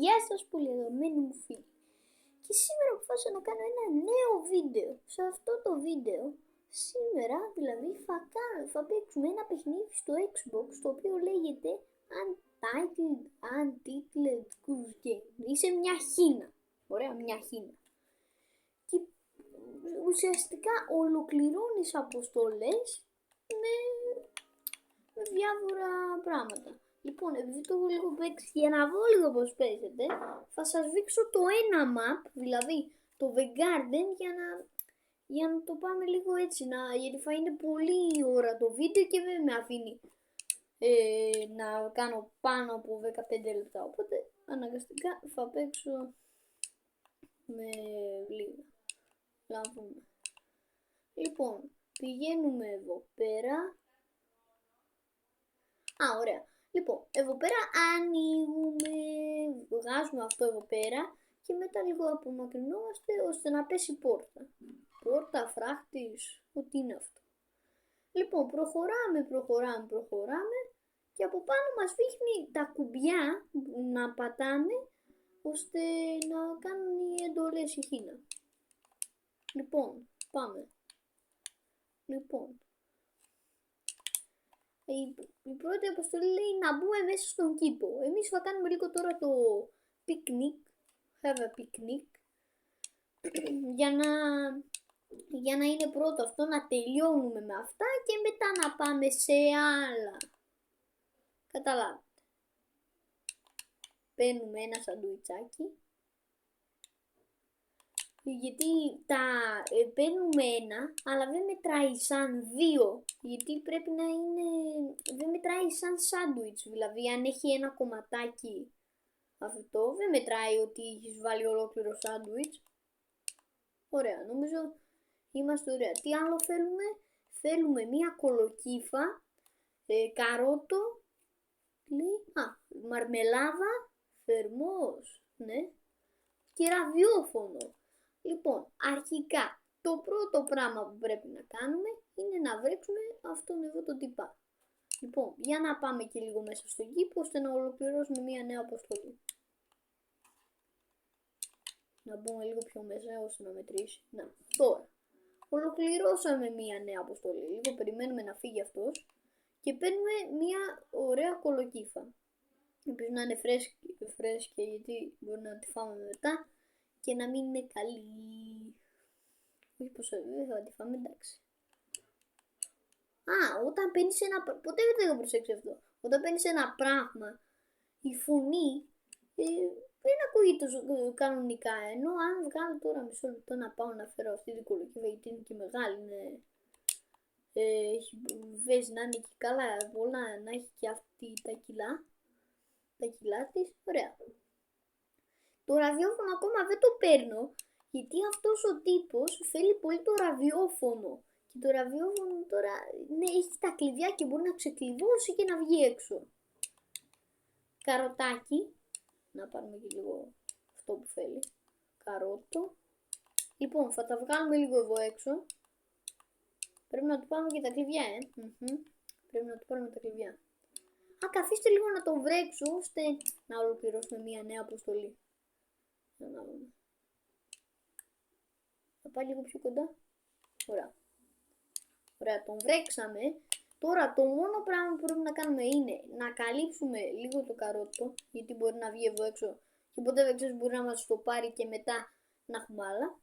Γεια σας πολύ αγαπημένοι μου φίλοι. Και σήμερα αποφάσισα να κάνω ένα νέο βίντεο. Σε αυτό το βίντεο, σήμερα δηλαδή θα παίξουμε ένα παιχνίδι στο Xbox, το οποίο λέγεται Untitled Goose Game. Είσαι μια χίνα. Ωραία, μια χίνα. Και ουσιαστικά ολοκληρώνεις αποστολές με διάφορα πράγματα. Λοιπόν, επειδή το έχω λίγο παίξει για να δω λίγο πώς παίζεται, θα σας δείξω το ένα map, δηλαδή το The Garden, για να το πάμε λίγο έτσι, γιατί θα είναι πολύ ώρα το βίντεο και δεν με αφήνει να κάνω πάνω από 15 λεπτά, οπότε αναγκαστικά θα παίξω με λίγα. Να δούμε. Λοιπόν, πηγαίνουμε εδώ πέρα. Ωραία. Λοιπόν, εδώ πέρα ανοίγουμε, βγάζουμε αυτό εδώ πέρα και μετά λίγο απομακρυνόμαστε ώστε να πέσει πόρτα. Πόρτα, φράχτης, ό,τι είναι αυτό. Λοιπόν, προχωράμε και από πάνω μας δείχνει τα κουμπιά να πατάμε ώστε να κάνουν οι εντολές η χίνα. Λοιπόν, πάμε. Λοιπόν, η πρώτη αποστολή λέει να μπούμε μέσα στον κήπο. Εμείς θα κάνουμε λίγο τώρα το picnic, have a picnic, για να είναι πρώτο αυτό, να τελειώνουμε με αυτά και μετά να πάμε σε άλλα. Καταλάβετε. Παίρνουμε ένα σαντουιτσάκι. Γιατί παίρνουμε ένα, αλλά δεν μετράει σαν δύο, γιατί πρέπει να είναι, δεν μετράει σαν σάντουιτς, δηλαδή αν έχει ένα κομματάκι αυτό, δεν μετράει ότι έχεις βάλει ολόκληρο σάντουιτς. Ωραία, νομίζω είμαστε ωραία. Τι άλλο θέλουμε? Θέλουμε μία κολοκύφα, καρότο, μαρμελάδα, θερμός, ναι, και ραδιόφωνο. Λοιπόν, αρχικά το πρώτο πράγμα που πρέπει να κάνουμε είναι να βρέξουμε αυτόν εδώ τον τυπά. Λοιπόν, για να πάμε και λίγο μέσα στον κήπο ώστε να ολοκληρώσουμε μια νέα αποστολή. Να μπούμε λίγο πιο μέσα ώστε να μετρήσει. Να, τώρα. Ολοκληρώσαμε μια νέα αποστολή. Λίγο περιμένουμε να φύγει αυτός και παίρνουμε μια ωραία κολοκύφα. Επίσης να είναι φρέσκια γιατί μπορεί να τη φάμε μετά και να μην είναι καλή. Όχι πως δεν θα τη φάμε, εντάξει. Όταν παίρνεις ένα... Ποτέ δεν το έχω προσέξει αυτό. Όταν παίρνεις ένα πράγμα, η φωνή δεν ακούγεται τόσο κανονικά. Ενώ αν βγάλω τώρα μισό λεπτό να πάω να φέρω αυτή την κολοκύφα, γιατί είναι και μεγάλη, είναι... Βέζει να είναι και καλά, πολλά, να έχει και αυτή τα κιλά της, ωραία. Το ραδιόφωνο ακόμα δεν το παίρνω, γιατί αυτός ο τύπος θέλει πολύ το ραδιόφωνο. Και το ραδιόφωνο τώρα έχει τα κλειδιά και μπορεί να ξεκλειδώσει και να βγει έξω. Καροτάκι. Να πάρουμε και λίγο αυτό που θέλει. Καρότο. Λοιπόν, θα τα βγάλουμε λίγο εδώ έξω. Πρέπει να του πάρουμε και τα κλειδιά, Πρέπει να του πάρουμε τα κλειδιά. Καθίστε λίγο να το βρέξω, ώστε να ολοκληρώσουμε μια νέα αποστολή. Να δούμε. Θα πάει λίγο πιο κοντά. Ωραία, τον βρέξαμε. Τώρα το μόνο πράγμα που πρέπει να κάνουμε είναι να καλύψουμε λίγο το καρότο, γιατί μπορεί να βγει εδώ έξω και ποτέ δεν ξέρεις, μπορεί να μας το πάρει και μετά να έχουμε άλλα.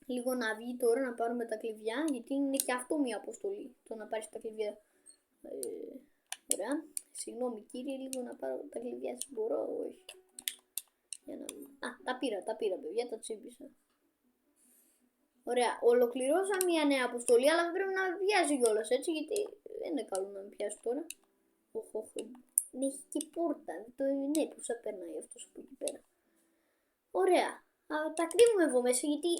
Λίγο να βγει τώρα, να πάρουμε τα κλειδιά, γιατί είναι και αυτό μια αποστολή, το να πάρεις τα κλειδιά. Ωραία. Συγγνώμη κύριε, λίγο να πάρω τα κλειδιά, μπορώ, όχι. Για να δούμε. Τα πήρα παιδιά, τα τσίμπησα. Ωραία, ολοκληρώσαμε μια νέα αποστολή, αλλά δεν πρέπει να με πιάσει κιόλας, έτσι, γιατί δεν είναι καλό να με πιάσει τώρα. Έχει και πόρτα, ναι, πώς θα περνάει αυτός από εκεί πέρα. Ωραία, τα κρύβουμε εδώ μέσα, γιατί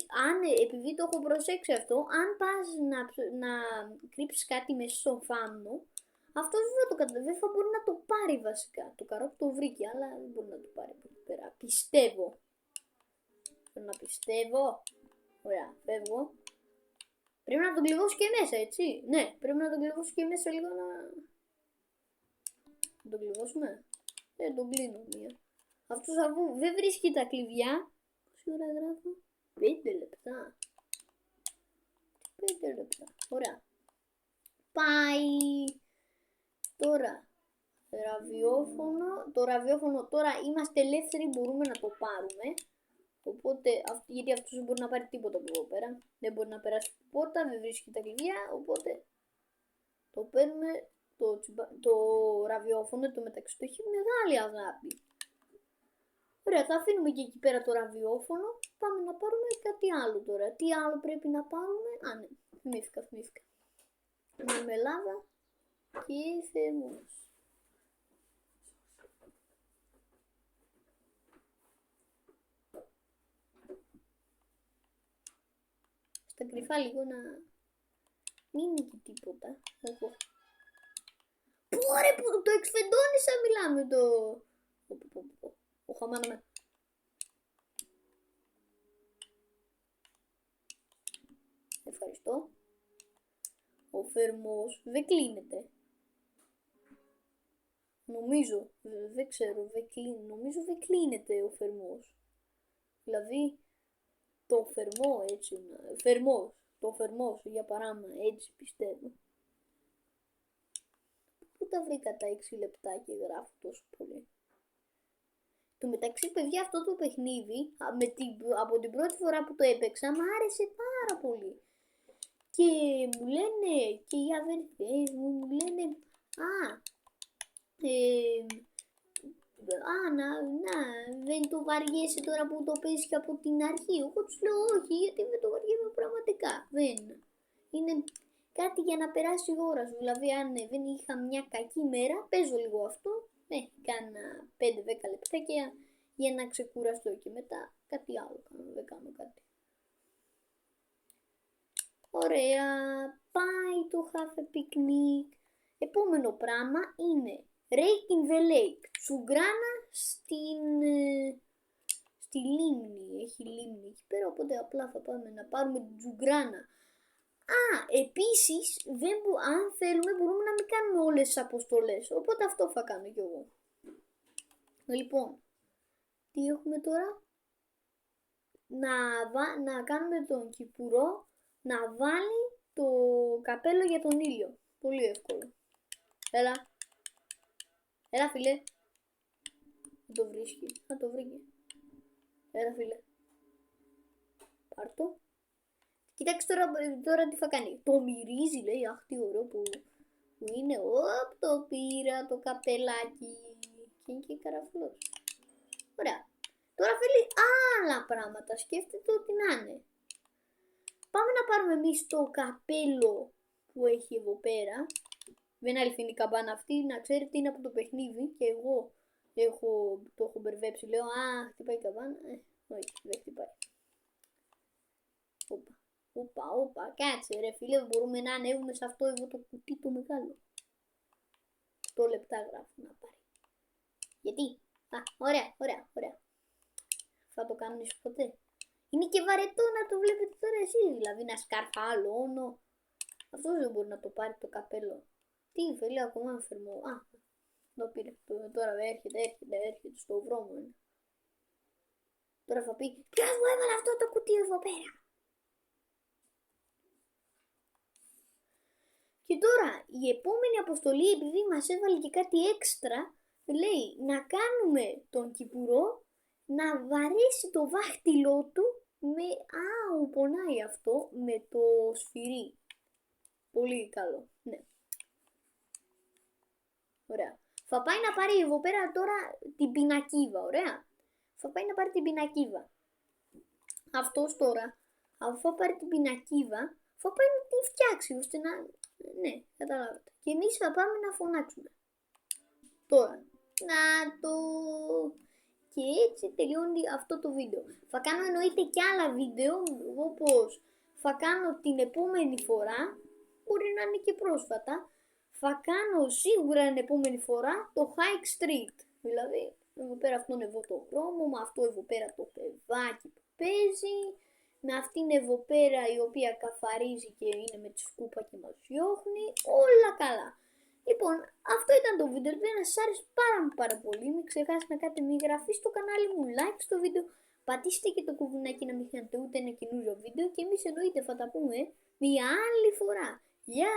επειδή το έχω προσέξει αυτό, αν πας να κρύψεις κάτι μέσα στον φάμνο, αυτός δεν θα μπορεί να το πάρει βασικά. Το καρότο το βρήκε, αλλά δεν μπορεί να το πάρει από εκεί πέρα. Πιστεύω. Θέλω να πιστεύω. Ωραία, φεύγω. Πρέπει να τον κλειδώσω και μέσα, έτσι. Ναι, πρέπει να τον κλειδώσω και μέσα λίγο να τον κλειδώσουμε. Τον κλείνω μία. Αυτός αφού δεν βρίσκει τα κλειδιά, πόση ώρα γράφω, 5 λεπτά. 5 λεπτά, ωραία. Πάει τώρα. Ραδιόφωνο. Το ραδιόφωνο τώρα είμαστε ελεύθεροι, μπορούμε να το πάρουμε. Οπότε, γιατί αυτός δεν μπορεί να πάρει τίποτα από εδώ πέρα. Δεν μπορεί να περάσει πόρτα, δεν βρίσκει τα κλειδιά. Οπότε το παίρνουμε το ραδιόφωνο. Το μεταξύ το έχει μεγάλη αγάπη. Ωραία, θα αφήνουμε και εκεί πέρα το ραδιόφωνο. Πάμε να πάρουμε κάτι άλλο τώρα. Τι άλλο πρέπει να πάρουμε? Α, ναι, θυμήθηκα. Μαρμελάδα και θερμός. Στα κρυφά λίγο να μην είναι και τίποτα. Πόρε που το εξφεντώνησα, μιλάμε το... Ο χαμάναμε. Ευχαριστώ. Ο θερμός δεν κλείνεται. Νομίζω, δεν ξέρω, νομίζω δεν κλείνεται ο θερμός. Δηλαδή, το θερμό έτσι, το θερμός για παράδειγμα, έτσι πιστεύω. Πού τα βρήκα τα 6 λεπτά και γράφω τόσο πολύ? Το μεταξύ, παιδιά, αυτό το παιχνίδι, από την πρώτη φορά που το έπαιξα, μου άρεσε πάρα πολύ. Και μου λένε και οι αδερφές μου, λένε, δεν το βαριέσαι τώρα που το παίζεις και από την αρχή. Εγώ τους λέω όχι, γιατί δεν το βαριέμαι πραγματικά. Δεν είναι κάτι για να περάσει η ώρα σου. Δηλαδή, αν δεν είχα μια κακή μέρα, παίζω λίγο αυτό. Κάνα 5-10 λεπτάκια για να ξεκουραστώ και μετά κάτι άλλο κάνω, δεν κάνω κάτι. Ωραία, πάει το have a picnic. Επόμενο πράγμα είναι Rake in the lake. Τσουγκράνα στη λίμνη. Έχει λίμνη εκεί πέρα, οπότε απλά θα πάμε να πάρουμε την τσουγκράνα. Επίσης, αν θέλουμε μπορούμε να μην κάνουμε όλες τις αποστολές. Οπότε αυτό θα κάνω κι εγώ. Λοιπόν, τι έχουμε τώρα? Να κάνουμε τον Κυπουρό να βάλει το καπέλο για τον ήλιο. Πολύ εύκολο. Έλα φίλε. Δεν το βρίσκει. Το βρήκε. Έλα φίλε. Πάρ' το. Κοίταξε τώρα τι θα κάνει. Το μυρίζει, λέει. Αχ, τι ωραίο που είναι. Το πήρα το καπελάκι. Και είναι και καραφλός. Ωραία. Τώρα θέλει άλλα πράγματα. Σκέφτεται ότι να είναι. Πάμε να πάρουμε εμείς το καπέλο που έχει εδώ πέρα. Δεν είναι αληθινή καμπάνα αυτή. Να ξέρετε είναι από το παιχνίδι. Και εγώ το έχω μπερδέψει. Λέω χτυπάει η καμπάνα. Όχι, δεν χτυπάει. Όπα, κάτσε ρε φίλε, μπορούμε να ανέβουμε σε αυτό εδώ το κουτί το μεγάλο. 8 λεπτά γράφω να πάρει. Γιατί? Ωραία. Θα το κάνεις ποτέ? Είναι και βαρετό να το βλέπετε τώρα εσείς, δηλαδή να σκαρφαλώνω. Αυτός δεν μπορεί να το πάρει το καπέλο. Τι φίλε, ακόμα ένα θερμό. Το πήρε. Τώρα έρχεται στο δρόμο. Τώρα θα πει, ποιος μου έβαλε αυτό το κουτί εδώ πέρα? Και τώρα η επόμενη αποστολή, επειδή μας έβαλε και κάτι έξτρα, λέει να κάνουμε τον Κυπουρό να βαρέσει το δάχτυλό του πονάει αυτό, με το σφυρί. Πολύ καλό, ναι. Ωραία. Θα πάει να πάρει εδώ πέρα τώρα την πινακίδα, ωραία. Θα πάει να πάρει την πινακίδα. Αυτός τώρα, αφού θα πάρει την πινακίδα, θα πάει να την φτιάξει, ώστε να... Ναι, καταλάβατε. Και εμείς θα πάμε να φωνάξουμε. Τώρα, Και έτσι τελειώνει αυτό το βίντεο. Θα κάνω εννοείται και άλλα βίντεο, όπως θα κάνω την επόμενη φορά, μπορεί να είναι και πρόσφατα, θα κάνω σίγουρα την επόμενη φορά το Hike Street. Δηλαδή, εδώ πέρα αυτόν εδώ το δρόμο, με αυτό εδώ πέρα το παιδάκι που παίζει, με αυτήν εδώ πέρα η οποία καθαρίζει και είναι με τη σκούπα και μας διώχνει, όλα καλά. Λοιπόν, αυτό ήταν το βίντεο. Ελπίζω να σας άρεσε πάρα πολύ. Μην ξεχάσετε να κάνετε μια εγγραφή στο κανάλι μου, like στο βίντεο. Πατήστε και το κουμπινάκι να μην χάνετε ούτε ένα καινούριο βίντεο. Και εμείς εννοείται θα τα πούμε μια άλλη φορά. Γεια!